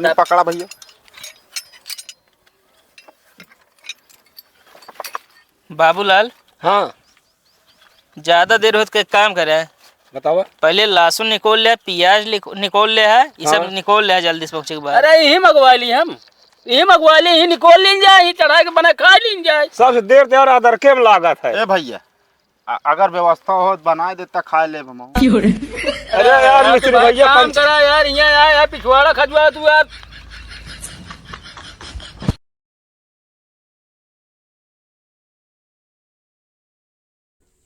पकड़ा भैया। बाबूलाल, हाँ ज्यादा देर होत के काम करे। बताओ। पहले लहसुन निकोल ले, प्याज निकोल ले है, ये सब हाँ। निकोल ले है जल्दी से पहुंचे के बाद। अरे यही मंगवा ली हम, यही मंगवा ली, यही निकोल लीन जाए, यही चढ़ा के बना खा लीन जाए। सबसे देर तेरा अदर के में लागत है। ए भैया, अगर व्यवस्था हो बना देता खा ले हम। अरे यार मिस्त्री भैया काम करा यार, यहाँ आया पिछवाड़ा खजवा तू यार।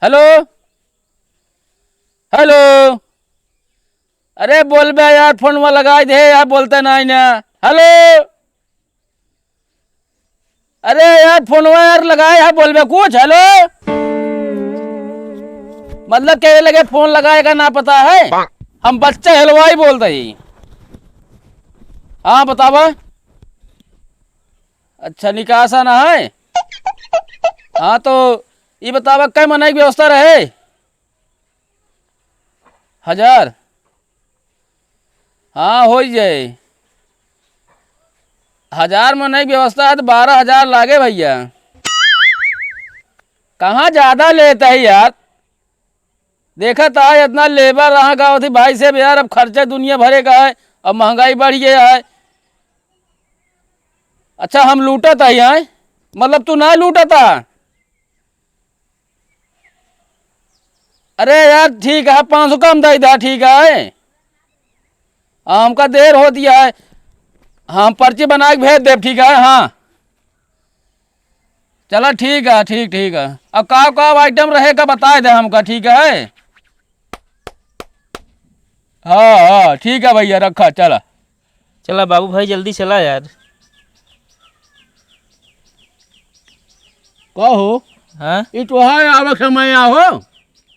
हेलो हेलो, अरे बोल बे यार, फोन में लगाई दे यार, बोलते नहीं ना। हेलो, अरे यार फोन में यार लगाए है, बोल बे कुछ। हेलो, मतलब क्या लगे फोन लगाएगा ना पता है, हम बच्चे हलवाई बोलते ही। हाँ बतावा। अच्छा निकासा ना है। हाँ तो ये बतावा क्या मनाई व्यवस्था रहे। 1000। हाँ हो जाए। 1000 में नहीं व्यवस्था है तो 12,000 लागे भैया। कहाँ ज्यादा लेता है यार, देखा था इतना लेबर रहा गाँव थी भाई से यार, अब खर्चा दुनिया भरे का है, अब महंगाई बढ़ गया है। अच्छा हम लूटा था यहाँ, मतलब तू ना लूटा था। अरे यार ठीक है, 500 कम दे दा, ठीक है। हमका देर हो दिया है, हम पर्ची बना के भेज दे, ठीक है। हाँ चलो ठीक है, ठीक है। अब का आइटम रहेगा बता दे हमका, ठीक है। हाँ ठीक है भैया, रखा। चला चला बाबू भाई जल्दी चला यार। कहो हाँ ये तो है आवक समय हो।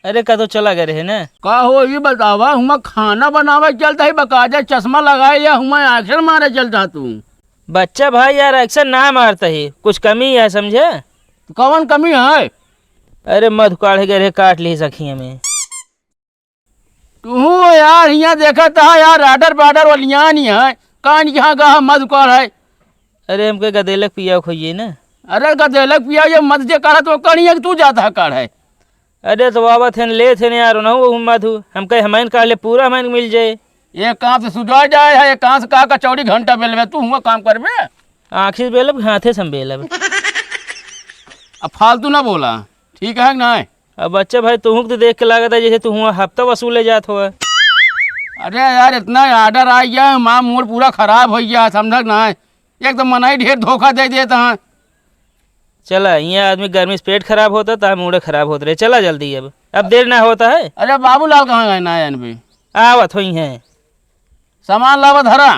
अरे का तो चला गए रहे ना। कहो ये बतावा, हम खाना बनावे चलता है बकायदा चश्मा लगाए, या हम एक्शन मारे चलता तू। बच्चा भाई यार एक्शन ना मारता ही, कुछ कमी है समझे। कौन कमी है। अरे मधु काढ़े गए रहे, काट ली सखी में। तू यार यहाँ देखा था यार, राडर बाडर वालियाँ नहीं है, कान यहाँ का मधुकार है। अरे हमके गदेलक पिया खोइए ना। अरे गदेलक पिया ये मध जे काढ़ा तो कहीं तू जाता काढ़ है। अरे तो बाबा थे ले थे यार ना वो मधु, हम कहे हमारे काट ले, पूरा हमारे मिल जाए। एक काम से सुझा जाए है, एक काम से कहा 24 घंटा बेलवे, तू हुआ काम कर बे। आखिर बेलब हाथे संभेलब। अब फालतू ना बोला, ठीक है ना। अब बच्चा भाई तू तो देख के लागत है जैसे तू हुआ हफ्ता वसूले जात हुआ। अरे यार इतना आर्डर आ गया, माँ मूड पूरा खराब हो गया, समझ ना। एकदम मनाई ढेर धोखा दे देता है। चला यहाँ आदमी गर्मी से पेट खराब होता था, मूड खराब होते रहे। चला जल्दी, अब देर ना होता है। अरे बाबूलाल कहाँ गए ना भी आवत हुई है, सामान लावा धरा।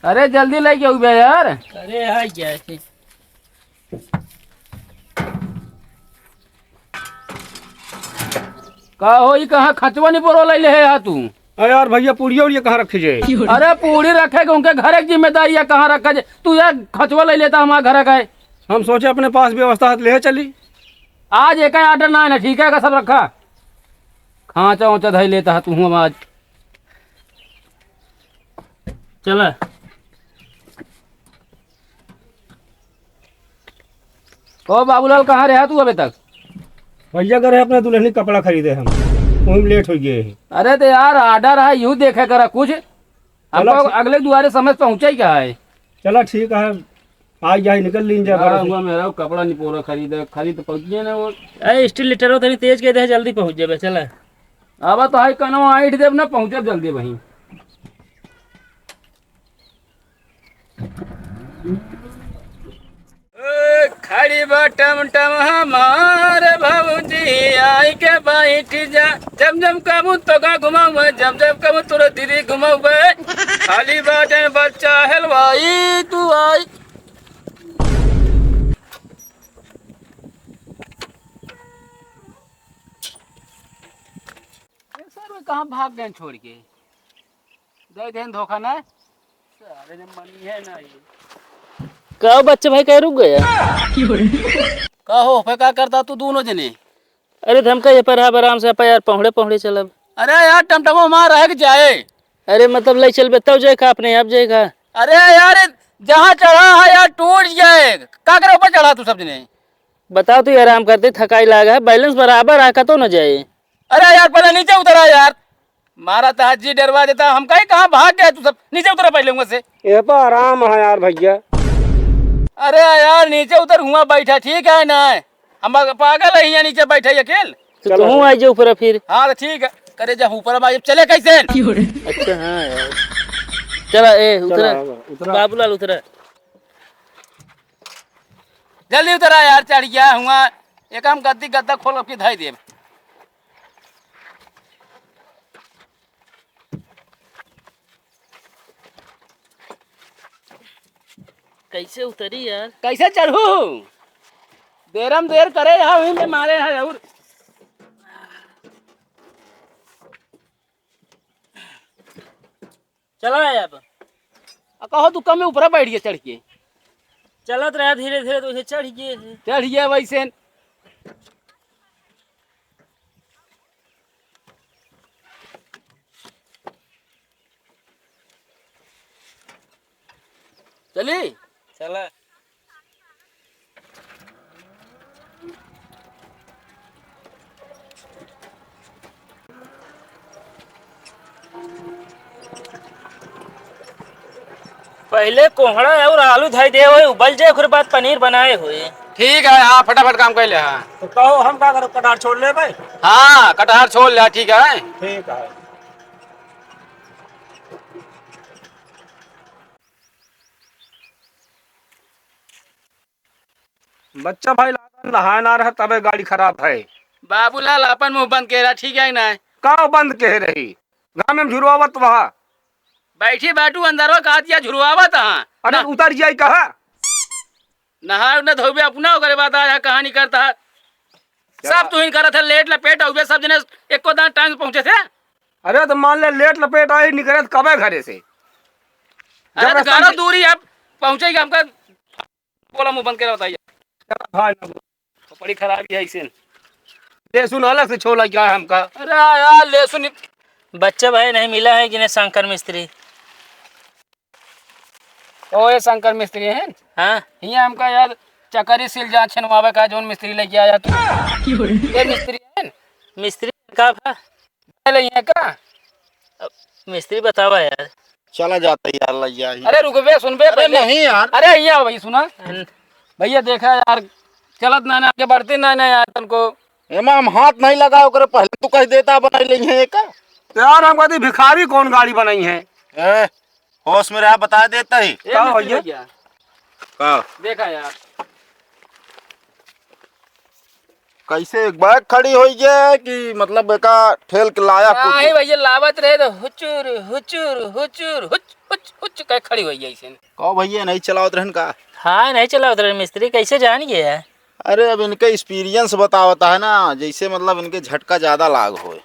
अरे जल्दी लेके आओ बे यार। अरे हाँ क्या है? कहो ये कहाँ खचवा नहीं पोरो ले है यार तू। अरे यार भैया पूरी और ये कहाँ रखी जाए। अरे पूरी रखेगा, उनके घर की जिम्मेदारी है, कहाँ रखा जाए। तू यार खचवा ले लेता हमारे घर का है। हम सोचे अपने पास व्यवस्था ले चली। आज एक आर्डर ना है ना, ठीक है का सब रखा। खांचा ऊंचा धई लेता है तू हम आज। चला ओ बाबूलाल कहाँ रहा तू अभी तक। भैया करे अपने दुल्हनी कपड़ा खरीदे हम, वही में लेट हो गए हैं। अरे तो यार आर्डर है, यूँ देखे करा कुछ, हमको अगले द्वारे समझ पहुँचा ही क्या है। चला ठीक है, आज जाए निकल लीन जाए। मेरा कपड़ा नहीं पूरा खरीद पहुँचे ना वो। अरे स्टील लीटर हो तेज के दे, जल्दी पहुँच जाए। चला अब तो हाई कनो आइट देव ना, पहुँचे जल्दी वहीं। खड़ी बटम टम हमारे भौजी आई के बैठ जा, जब जब कबू तो का घुमाऊ, जब जब कबू तुर दीदी घुमाऊ। खाली बाटे बच्चा हलवाई तू आई। सर कहाँ भाग गए छोड़ के, दे दें धोखा ना। सारे मनी है ना ये। कहो बच्चे भाई कह रुक गया। कहो फिर क्या करता तू दोनों जने। अरे धमका ये पर आराम से यार, पहुँचे चलब। अरे यार टमटमो मार रहे कि जाए। अरे मतलब ले चल बे तब जाएगा अपने आप जाएगा। अरे यार जहाँ चढ़ा है यार टूट जाए, का करे ऊपर चढ़ा तू सब ने। बताओ तू आराम करते थकाई लागा है बैलेंस बराबर आका तो न जाए। अरे यार पहले नीचे उतरा यार, मारा था जी डरवा देता हम कहीं कहाँ भाग गए तू सब। नीचे उतरा पहले वहां से। ये पर आराम है यार भैया। अरे यार नीचे उतर हुआ बैठा ठीक है ना, हम पागल है यहाँ नीचे बैठे अकेले। तो तुम आ जाओ ऊपर फिर। हाँ तो ठीक है करे जा ऊपर भाई चले कैसे। अच्छा हाँ यार चला ए उतरा बाबूलाल उतरा जल्दी उतरा यार चढ़ गया हुआ। एक हम गद्दी गद्दा खोल के धाई दे। कैसे उतरी यार। कैसे चढ़ू, देरम देर करे यहाँ वहीं में मारे है और चला है अब कहो तू कम में ऊपर बैठ गया चढ़ के। चलत रहा धीरे धीरे तो चढ़ गए। चढ़ गया वैसे। चली चला पहले कोहड़ा और आलू धाई दे हुए उबल जाए फिर बाद पनीर बनाए हुए। ठीक है हाँ फटाफट काम कर ले। हाँ तो कहो हम क्या करो कटार छोड़ ले भाई। हाँ कटहर छोड़ लिया ठीक है। ठीक है। बच्चा भाई नहाया ना रहा तबे गाड़ी खराब है। बाबूलाल अपन मुंह बंद के रहा ठीक है ना। का बंद कह रही गाँव में झुरवावत वहाँ। बैठी बैठू अंदर कहा दिया झुरवावा तहाँ। अरे उतर जाई कहा। नहा न धोबे अपना ओकरे बाद आया कहानी करता है। सब तू ही करा था लेट लपेट हो सब जने एको दान टाइम से पहुंचे थे। अरे तो मान ले लेट लपेट आई निकले तो कबे घरे से। अरे तो गाना दूरी अब पहुंचेगा हमका बोला मुंह बंद कर बताइए। भाई तो बड़ी खराबी है इसे। ले सुन अलग से छोला क्या है हमका। अरे यार ले सुन बच्चा भाई नहीं मिला है कि नहीं शंकर मिस्त्री। ओ ये शंकर मिस्त्री है। हाँ यहाँ हमका यार चकरी सिल जा छनवावे का जोन मिस्त्री लेके आया तू। ये मिस्त्री है मिस्त्री का भा? ले यहाँ का मिस्त्री बतावा यार। चला जाता यार लैया ही। अरे रुकबे सुनबे अरे नहीं यार। अरे यहाँ भाई सुना भैया देखा यार चलत ना आगे बढ़ते ना यार तुमको एमा हम हाथ नहीं लगा ओकरे पहले तू कह देता बनाई ले है का। तो यार हम कहते भिखारी कौन गाड़ी बनाई है। ए होश में रहा बता देता ही। क्या भैया? का देखा यार कैसे एक बैग खड़ी हो गया कि मतलब बेका ठेल के लाया कुछ। नहीं भैया लावत रहे तो हुचुर हुचुर हुचुर हुच हुच हुच कह खड़ी हुई है इसे। कहो भैया नहीं चलावत रहन का। हाँ नहीं चला उधर मिस्त्री कैसे जान गया है। अरे अब इनके एक्सपीरियंस बतावता है ना जैसे मतलब इनके झटका ज्यादा लाग होए।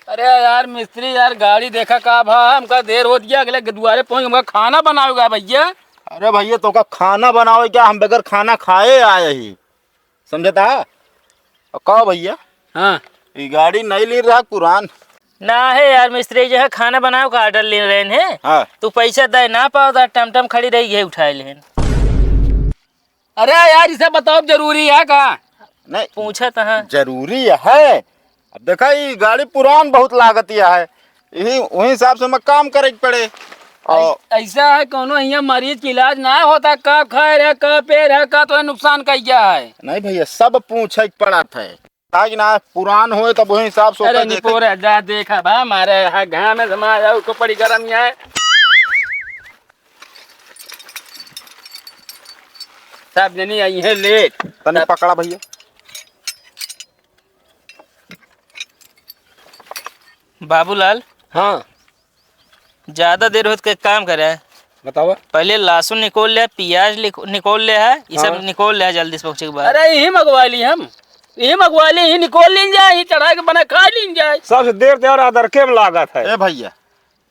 अरे यार मिस्त्री यार गाड़ी देखा का भा हमका देर हो गया अगले द्वारे पहुंच हमका खाना बनाओगा भैया। अरे भैया तो का खाना बनाओ क्या हम बगैर खाना खाए आए ही समझता। और कहो भैया हाँ ये गाड़ी नहीं ले रहा पुरान ना है यार मिस्त्री जो है खाना बनाओ का ऑर्डर ले रहे हैं। हाँ। तू पैसा दे ना पाओ तो टमटम खड़ी रही है उठाए लेन। अरे यार इसे बताओ जरूरी है का नहीं पूछा था जरूरी है। अब देखा ये गाड़ी पुरान बहुत लागत है यही वही हिसाब से मैं काम करे के पड़े। और ऐसा है कोनो यहाँ मरीज की इलाज ना होता कब खैर है कब पेड़ है का तो नुकसान कर गया है। नहीं भैया सब पूछे के पड़ा था ताकि ना पुरान होए तब वही हिसाब से अरे ओकर देखे। निपोरे जा देखा भा मारे घा में समा जाओ को बड़ी गर्म है। सब जनी आई है लेट। तने पकड़ा भैया। बाबूलाल हाँ ज्यादा देर हो तो काम करे बताओ। पहले लहसुन निकोल ले प्याज निकोल ले है ये सब हाँ। निकोल ले जल्दी से पहुंचे के बाद। अरे यही मंगवा ली हम यही मंगवा ली यही निकोल लीन जाए यही चढ़ा के बना खा लीन जाए। सबसे देर त्यार अदर के में लागत है। ए भैया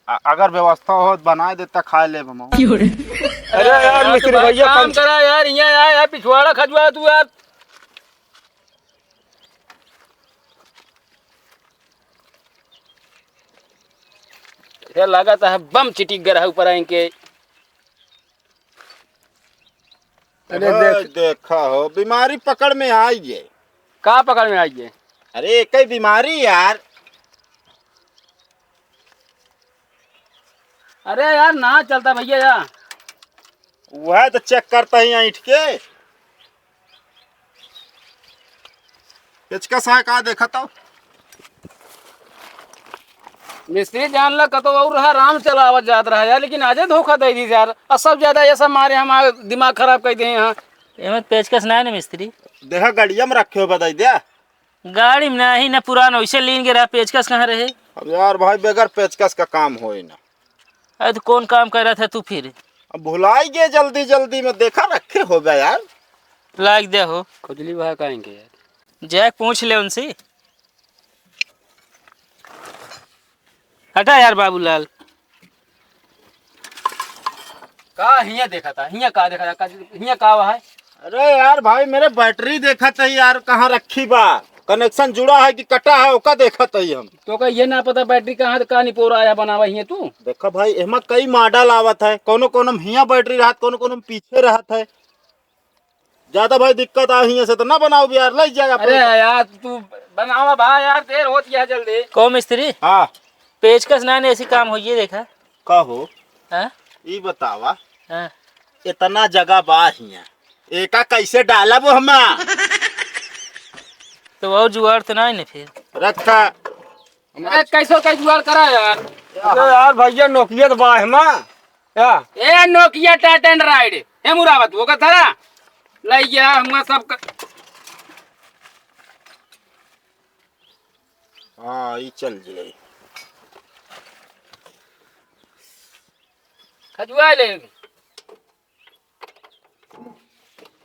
अगर व्यवस्था हो बना देता खा ले हम। अरे यार मिस्त्री भैया काम करा यार यहाँ आया पिछवाड़ा खजवा तू यार। ये लगा था बम चिटिक गया है ऊपर इनके। अरे देख देखा हो बीमारी पकड़ में आई है। कहाँ पकड़ में आई है? अरे एक ही बीमारी यार। अरे यार ना चलता भैया यार। वह तो चेक करता ही ऐंठ के। पेचकस है कहा देखा तो। मिस्त्री जान ला कतो और रहा राम चलावत जात रहा यार, लेकिन आजे धोखा दे दी यार। और सब ज्यादा ये सब मारे हम दिमाग खराब कर दिए यहाँ। एमत पेचकस ना है ना मिस्त्री, देखा गाड़िया में रखे हो बताई दिया। गाड़ी में नहीं ना पुराना वैसे लीन के रहा, पेचकस कहाँ रहे? अब यार भाई बगैर पेचकस का काम होए ना। अरे तो कौन काम कर रहा था तू फिर? अब भुलाई गए जल्दी जल्दी में, देखा रखे हो गया यार। लाग दिया हो, खुजली वह कहेंगे यार। जैक पूछ ले उनसे। हटा यार बाबूलाल। कहा हिया देखा था, हिया कहा देखा था, हिया कहा हुआ है? अरे यार भाई मेरे बैटरी देखा था यार, कहाँ रखी बा, कनेक्शन जुड़ा है कि कटा है ओका देखा था हम। तो का ये ना पता बैटरी कहाँ कहाँ निपोरा आया बनावा हिया तू? देखा भाई एमा कई मॉडल आवत है, कोनो कोनो में हिया बैटरी रहत, कोनो कोनो में पीछे रहत है। ज्यादा भाई दिक्कत आ हिया से तो ना बनाओ यार, ले जाएगा। अरे यार तू बनावा भाई यार, देर होती है जल्दी। को मिस्त्री हाँ पेचकस ना ने ऐसी काम होइए देखा? कहो हाँ ई बतावा, हाँ। इतना जगह बा हिया, एका कैसे डाला वो हमा? तो और जुगाड़ तो ना है ना फिर? रखा अरे कैसे कैसे जुगाड़ करा यार? अरे यार भैया नोकिया तो बा है माँ या ए नोकिया टाटा एंड्रॉइड ए मुरावत वो का थारा ले गया हम सब हाँ ई चल जाए। खजुआ ले।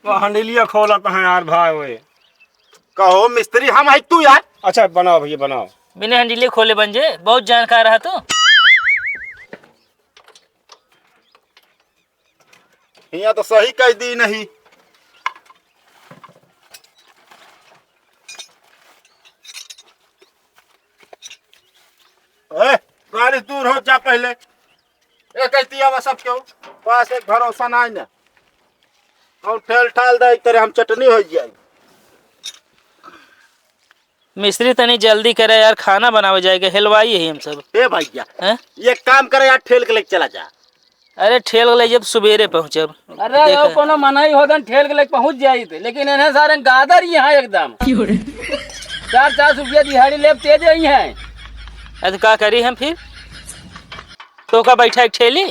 हंडिलिया खोला तो है यार भाई वो। कहो मिस्त्री हम है तू यार। अच्छा बनाओ भैया बनाओ। बिना हंडीले खोले बन जे, बहुत जानकार रहा तो। हिया तो सही कह दी नहीं। ए, गाड़ी दूर हो जा पहले। ए कहती है सब क्यों पास एक भरोसा ना है ना, और ठेल ठाल दे एक तरह हम चटनी हो जाए। मिस्त्री तनी जल्दी करे यार, खाना बनावे जाएगा, हलवाई है हम सब। ए भैया हैं? ये काम करे यार, ठेल के लेके चला जा। अरे ठेल ले जब सवेरे पहुंचब। अरे यो कोनो मनाई होदन ठेल के लेके पहुंच जाई थे, लेकिन इन्हें सारे गादर यहाँ एकदम 4-4 रुपया दिहाड़ी ले तेज ही है। अरे तो क्या करी हम फिर? तो का बैठा एक ठेली?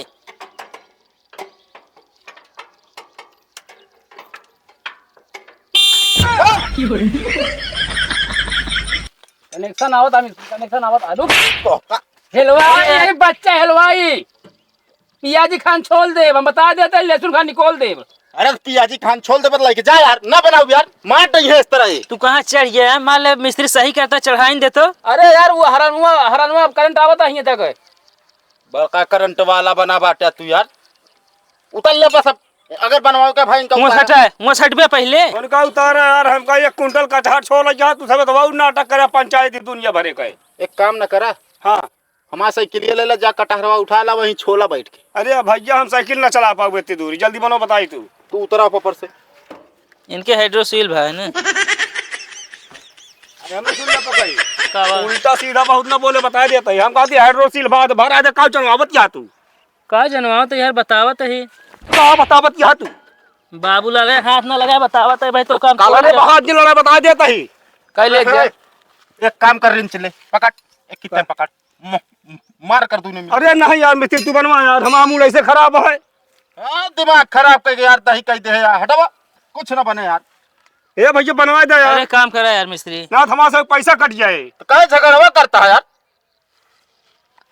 कनेक्शन आवत आमी कनेक्शन आवत आलू तो हलवाई बच्चा हलवाई पियाजी खान छोड़ दे, हम बता देते लहसुन खान निकोल दे। अरे पियाजी खान छोड़ दे, लेके जा यार, ना बनाओ यार, मार दई है इस तरह ये। तू कहाँ चढ़ गया? मान ले मिस्त्री सही करता चढ़ाई दे तो। अरे यार वो हरानुआ करंट आवत है तक। बड़का करंट वाला बना बाटा तू यार, उतर ले बस। अब अगर बनवाओ का भाई इनका मुँह उतारा। हटा है, मुँह हटबे पहले। उनका उतारा यार, हमका 1 कुंटल कटहर छोड़ जा, तू सब दबाऊ नाटक करे पंचायत दुनिया भरे का। एक काम न करा, हाँ हमारा साइकिल ले ला, जा कटहरवा उठा ला, वहीं छोला बैठ के। अरे भैया हम साइकिल न चला पाओगे इतनी दूरी, जल्दी बनो बताई तू। तू उतरा ऊपर से। इनके हाइड्रोसील भाई ना। हमें सुन ले पकई का बा? उल्टा सीधा बहुत न बोले बता देता है। हम कहते हाइड्रोसील बाद भरा दे, का चलवावत या तू का जनवा तो यार बतावत है। का बतावत या तू बाबूलाल हाथ ना लगाए बतावत है भाई, तो काम काला ने बहुत दिन लड़ा बता देता ही। कह ले जा। एक काम कर, रिंच ले पकड़, एक कितने पकड़, मार कर तूने। अरे नहीं यार मिस्त्री तू बनवा यार, हम मूड ऐसे खराब है। हाँ दिमाग खराब कर यार, दही कह दे यार, हटावा कुछ ना बने यार। ए भैया बनवा दे यार, अरे काम करा यार मिस्त्री। ना हमारा से पैसा कट जाए। तो कहे झगड़वा करता है यार।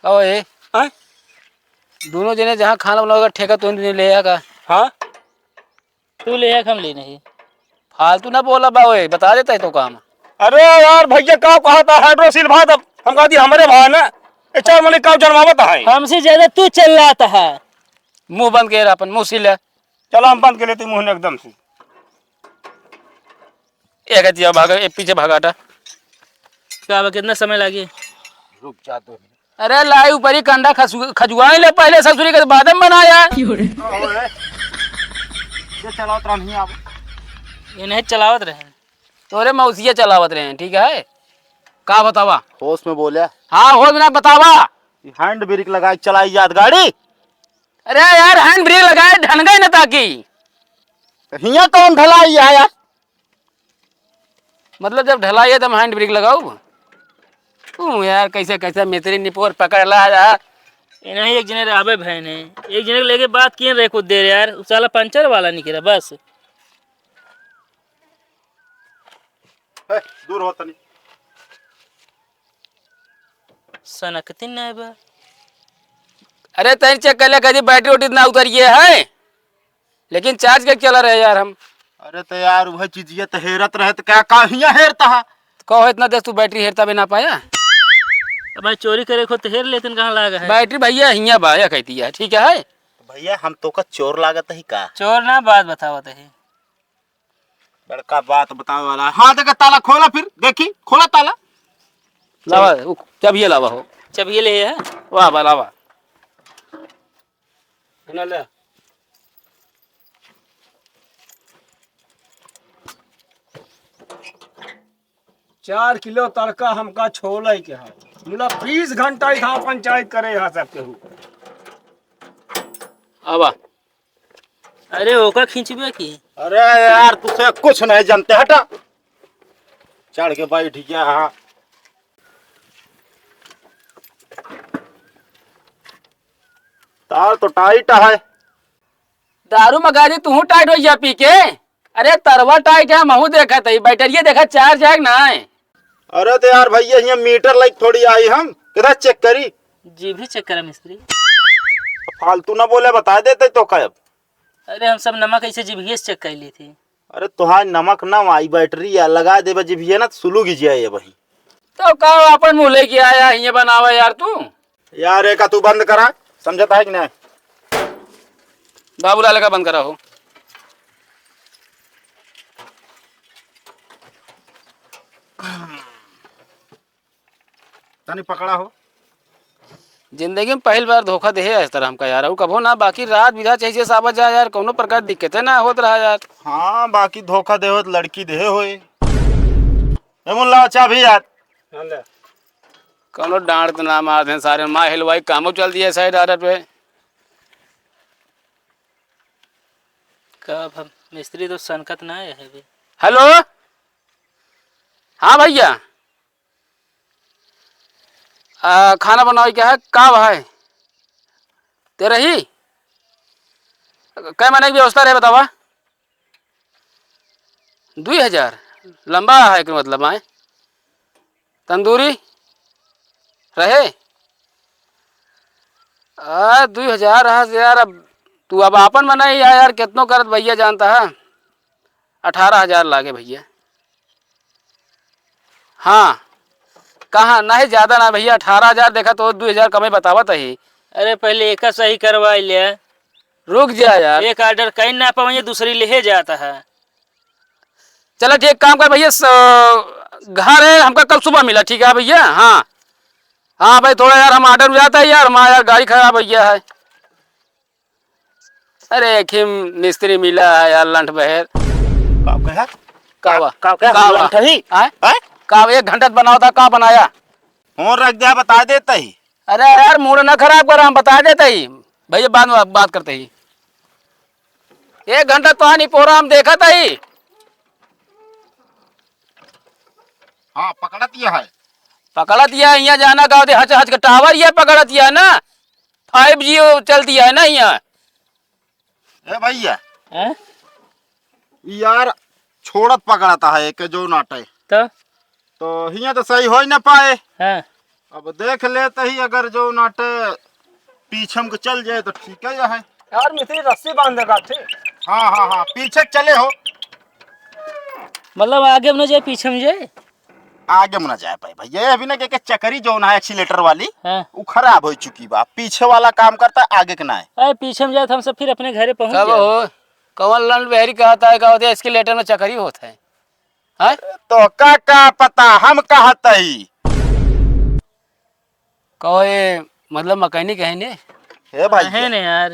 ओए हैं? दोनों जने जहाँ खाना बनाओगे ठेका तो ले आएगा। हाँ तू ले आ, हम ले नहीं। फालतू ना बोला बा, ओए बता देता है तो काम। अरे यार भैया का कहा था हाइड्रोसील भात, अब हम कहती हमारे भाई ना चार मनी का जनवावत है। हमसे ज्यादा तू चल रहा था। मुंह बंद कर अपन मुंह सिल चलो हम बंद कर लेते मुंह ने एकदम से। एक दिया भागा एक पीछे भागाटा। क्या बा, कितना समय लगे? रुक जा 2 मिनट। अरे लाई ऊपर ही कंडा खजुआई ले पहले ससुरी के बाद में बनाया। ये चलाओ तो नहीं आप ये नहीं चलावत रहे। तोरे मौसिया चलावत रहे हैं, ठीक है। का बतावा? होश में बोले। हाँ हो बिना बतावा। हैंड ब्रेक लगाई चलाई जात गाड़ी। अरे यार हैंड ब्रेक लगाए ढंगा ही न ताकि। हिया कौन ढलाई है यार? मतलब जब ढलाई है तब हैंड ब्रेक लगाऊ? तू यार कैसे कैसे मित्री निपोर पकड़ ला यार। ये नहीं एक जने आवे बहन है, एक जने को लेके बात किए रहे कुछ देर यार, उस साला पंचर वाला निकला बस। दूर होता नहीं। सनकती नहीं बा। अरे तैन चेक कर ले कभी बैटरी उठी ना उतरिए है, लेकिन चार्ज करके चला रहे यार हम। अरे तो यार वह चीज ये तो हेरत रहे तो क्या का हिया हेरता है? कहो इतना देर तू बैटरी हेरता भी ना पाया। अब भाई चोरी करे को तो हेर लेते कहाँ लागा है। बैटरी भैया हिया बाया कहती है, ठीक है। भैया हम तो का चोर लागत ही का? चोर ना बात बतावत है। बड़का बात बतावे वाला है। हाँ देखा ताला खोला, फिर देखी खोला ताला। लावा चाबिये लावा हो। चाबिये ले है। वाह वाह लावा ना ले। 4 किलो तड़का हमका छोले के है, मतलब 20 घंटा यहाँ पंचायत करे यहाँ सब केहू। आवा अरे ओका खींचबे की। अरे यार तुझसे कुछ नहीं जानते, हटा। चढ़ के बैठ गया। हाँ तार तो टाइट है। दारू मंगा दी तू टाइट हो जा पी के। अरे तरवा टाइट है, महू देखा था बैटरिया देखा चार्ज है ना। अरे तो यार भैया यहाँ मीटर लाइक थोड़ी आई, हम किधर चेक करी? जी भी चेक करा मिस्त्री। फालतू ना बोले, बता देते तो कब। अरे हम सब नमक ऐसे जीभीए से चेक कर ली थी। अरे तुहार नमक ना आई बैटरी या लगा दे बजे भी है ना, सुलू गिजिया ये वही। तो कहो अपन मुँह लेके आया ये बनावा यार तू। यार एक तू बंद करा, समझता है कि नहीं? बाबूलाल का बंद करा हो। तनी पकड़ा हो। जिंदगी में पहली बार धोखा दे है इस तरह हमका यार। कभो ना बाकी रात बिधा चाहिए साबत जा यार, कोनो प्रकार दिक्कत है ना होत रहा यार। हाँ बाकी धोखा दे हो तो लड़की दे होए। मुल्ला अच्छा भी यार कोनो डांट ना मार दे सारे माँ हिलवाई कामो चल दिया साइड आदत पे। कब हम मिस्त्री तो सनकत ना है अभी। हेलो हाँ भैया, खाना बनाओ क्या है? का भाई तेरा ही कै महीने की व्यवस्था रहे बतावा? 2000 लंबा है कि मतलब आए तंदूरी रहे 2000 यार। अब तू अब आपन बना ही यार, कितनों करत भैया जानता है। 18,000 लागे भैया। हाँ कहाँ नहीं ज्यादा ना भैया, 18,000 देखा तो 2,000 कमे बतावत ही। अरे पहले एक सही करवा लिया। रुक जा यार, एक ऑर्डर कहीं ना पावे दूसरी ले जाता है। चलो ठीक काम कर भैया, घर है हमका कल सुबह मिला, ठीक है भैया। हाँ हाँ भाई थोड़ा यार हम ऑर्डर में जाता है यार, हमारा यार गाड़ी खराब हो गया है। अरे खिम मिस्त्री मिला है यार लंठ बहेर। कावा कावा 1 घंटा बनाओ था, का बनाया? फोन रख दिया, बता देता ही। अरे यार मूड ना खराब कर, हम बता देते ही भैया, बाद में बात करते ही। 1 घंटा तो नहीं पोरा हम देखा था ही। हाँ पकड़ा दिया है। पकड़ा दिया है यहाँ जाना गाँव दे हच हच का टावर ये पकड़ा दिया है ना, 5G चल दिया है ना यहाँ। ए भैया हैं? यार छोड़त पकड़ाता है एक जो नाटे तो हिया तो सही हो ही ना पाए। हाँ। अब देख लेते ही, अगर जो नाटे पीछे को चल जाए तो ठीक है है। यार मिस्त्री रस्सी बांध देगा थे। हाँ हाँ हाँ पीछे चले हो, मतलब आगे में न जाए पीछे में जाए। आगे में ना जाए पाए भैया। अभी ना के चक्री जो ना है एक्सीलेटर वाली, हाँ। वो खराब हो चुकी बा। पीछे वाला काम करता है, आगे के ना है। अरे पीछे में जाए तो हम सब फिर अपने घरे पहुंच कब जाए। हो कवन लंड बहरी कहता है, कहते इसके लेटर में चक्करी होता है। तो का पता हम कहते ही। कहो ये मतलब मैकेनिक है ने? हे भाई है ना यार,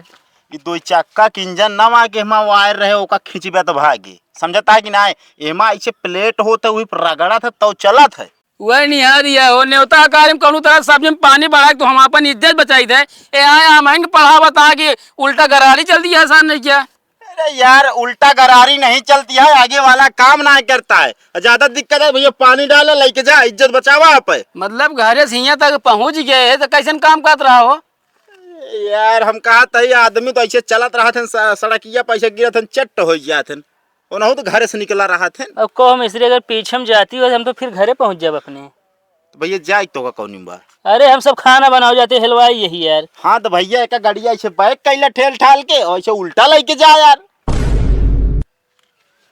ये दो चक्का के इंजन ना आके हमा वायर रहे ओका खींचबे तो भागे, समझता है कि ना? एमा ऐसे प्लेट होता वही पर रगड़ा था तो चला था। वह नहीं आ दिया हो न्योता कार्य में कौन तरह सब्जी में पानी बढ़ा तो हम अपन इज्जत बचाई थे। ए आया हमें पढ़ा बता कि उल्टा गरारी चल दी आसान नहीं किया। अरे यार उल्टा गरारी नहीं चलती है, आगे वाला काम ना करता है। ज्यादा दिक्कत है भैया, पानी डाला लेके जा, इज्जत बचावा आप। मतलब घरे से यहाँ तक पहुँच गए है तो कैसे काम कर रहा हो? यार हम कहा था ये आदमी तो ऐसे चलत रहा थे, सड़किया पैसे गिरा थे, चट्ट हो गया थे, उन्होंने तो घर से निकला रहा थे। अब कहो मिस्त्री अगर पीछे हम जाती हो हम तो फिर घरे पहुंच जाब अपने। तो भैया जाए तो का कौन बार? अरे हम सब खाना बनाओ जाते हलवाई यही यार। हाँ तो भैया एक गाड़िया ऐसे बैग कैला ठेल ठाल के और ऐसे उल्टा लेके जा यार।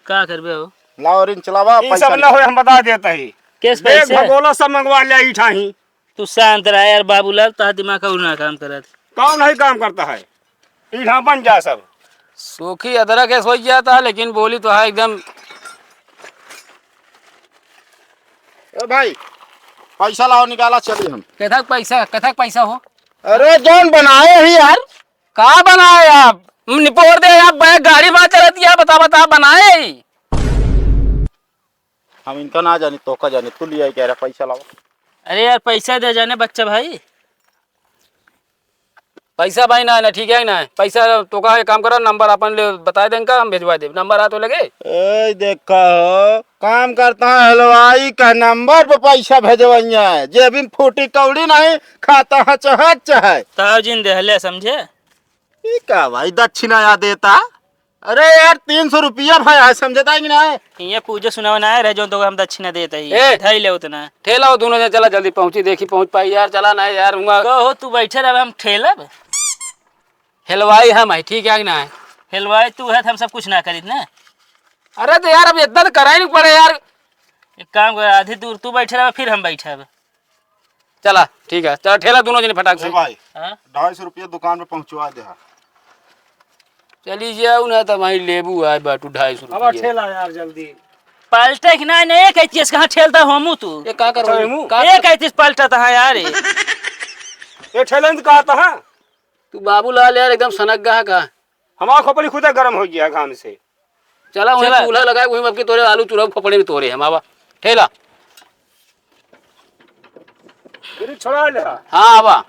का करबे हो? लाओ रिन चलावा ये सब ना हो हम बता देता ही। केस देख पैसे भगोला सब मंगवा लिया ईठा ही। तू शांत रहा यार बाबूलाल, तार दिमाग का उड़ना काम करत। कौन नहीं काम करता है? ईठा बन जा सब। सूखी अदरक है सोच जाता है लेकिन बोली तो है एकदम। ए भाई पैसा लाओ, निकाला चलिए हम। कथक पैसा हो? अरे जौन बनाए ही यार। कहाँ बनाए आप? निपोर दे आप बैग गाड़ी में चलती है, बता बता बनाए। हम इनका ना जाने तो का जाने, तू लिया कह रहा पैसा लाओ। अरे यार पैसा दे जाने बच्चा भाई। पैसा भाई ना ठीक है ना पैसा तो का एक काम करो, नंबर अपन ले बता देंगे, हम भिजवा दे। नंबर आ तो लगे। ए देखा हो काम करता है हलवाई का, नंबर पे पैसा भेजवाइया है, जेब में फूटी कौड़ी नहीं खाता है चाहे। ताव जिन दहले समझे? ये क्या भाई दक्षिणा या देता? अरे यार 300 रुपया भाई है, समझता है कि नहीं? ये पूजा सुनावा ना रह जो तो हम दक्षिणा देता ही ए! ढाई ले उतना। ठेला हो दोनों जन, चला जल्दी पहुंची, देखी पहुंच पाई यार। चला ना यार कहो तू बैठे रह, हम ठेलब। हलवाई हम है ठीक है कि ना? हलवाई तू है तो हम सब कुछ ना करी ना। अरे तो यार अब इतना तो करा ही नहीं पड़े यार। एक काम कर, आधी दूर तू बैठे रह फिर हम बैठे अब। चला ठीक है, चला ठेला दोनों जने फटाक से। भाई हाँ? 250 रुपया दुकान पे पहुंचवा दे। चली जाओ ना तो वही लेबू आए बाटू 250 अब रुपये। ठेला यार जल्दी। पलटे कि ना नहीं कहतीस कहाँ ठेलता होमू तू? ये का चल करो मुंह। ये कहतीस पलटा था यार ये। ये ठेला में कहा था? तू बाबूलाल यार एकदम सनक गया का। हमारा खोपड़ी खुद गर्म हो गया घाम से। चला वहीं चला। चूल्हा लगाए वहीं आपके तोरे आलू चूल्हा खोपड़े में तोरे हम आवा ठेला। फिर छोड़ा ले। हाँ आवा।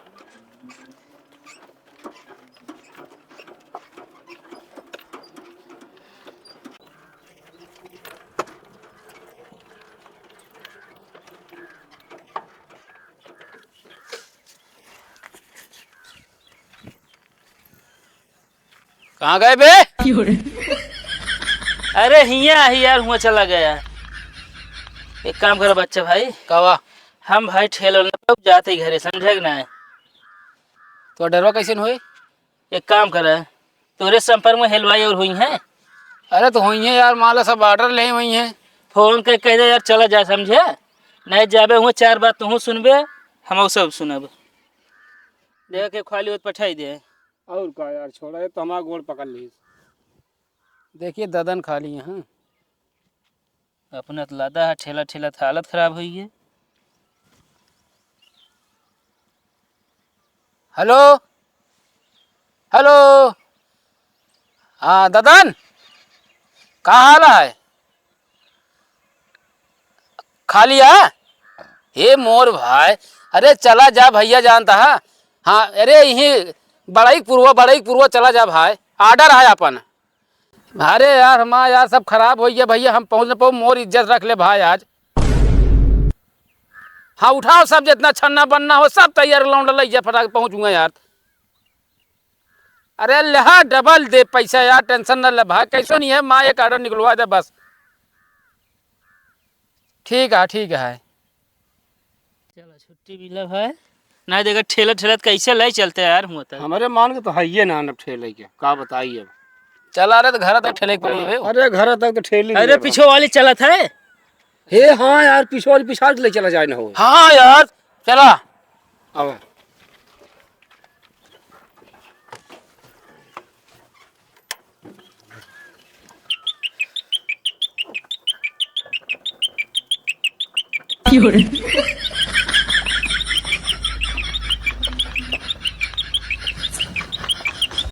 कहाँ गए बे? अरे हिया ही यार हुआ चला गया। एक काम करो बच्चा भाई, कवा हम भाई ठेल जाते ही घरे, समझे कि ना? तो डरवा कैसे हुए? एक काम कर, तोरे संपर्क में हलवाई और हुई है? अरे तो हुई है यार, माला सब ऑर्डर ले हुई है। फोन कर कह दे यार चला जा, समझे? नहीं जाबे हुए 4 बात तू सुनबे, हम सब सुनब। देख के खाली होत पठाई दे। और का यार छोड़ा, ये तो हमारा गोड़ पकड़ ली। देखिए ददन खाली है। हाँ अपना तो लादा है ठेला ठेला था, हालत खराब हुई है। Hello hello. हाँ ददन का हाल है? खाली है? हे मोर भाई, अरे चला जा भैया जानता है। हाँ अरे यही बड़ाई पूर्व चला जा भाई, ऑर्डर है अपन। अरे यार हमारा यार सब खराब हो गया भैया, हम पहुँच न पाओ, मोर इज्जत रख ले भाई आज। हाँ उठाओ सब, जितना छन्ना बनना हो सब तैयार, लौंड लिया फटाक पहुँचूंगा यार। अरे लहा डबल दे पैसा यार, टेंशन न ले भाई। कैसो नहीं है माँ, एक ऑर्डर निकलवा दे बस। ठीक है चलो छुट्टी मिला भाई। नहीं देखा ठेला ठेला कैसे लाई चलते यार हुआ था। हमारे मान के तो है ये ना ठेले के का बताइए। चला रहे तो घर तक ठेले के पड़ी है। अरे घर तक तो ठेली। अरे पीछे वाली चला था। हे हाँ यार पिछवाड़ी पिछाड़ के ले चला जाए ना हो। हाँ यार चला। अब Fiore.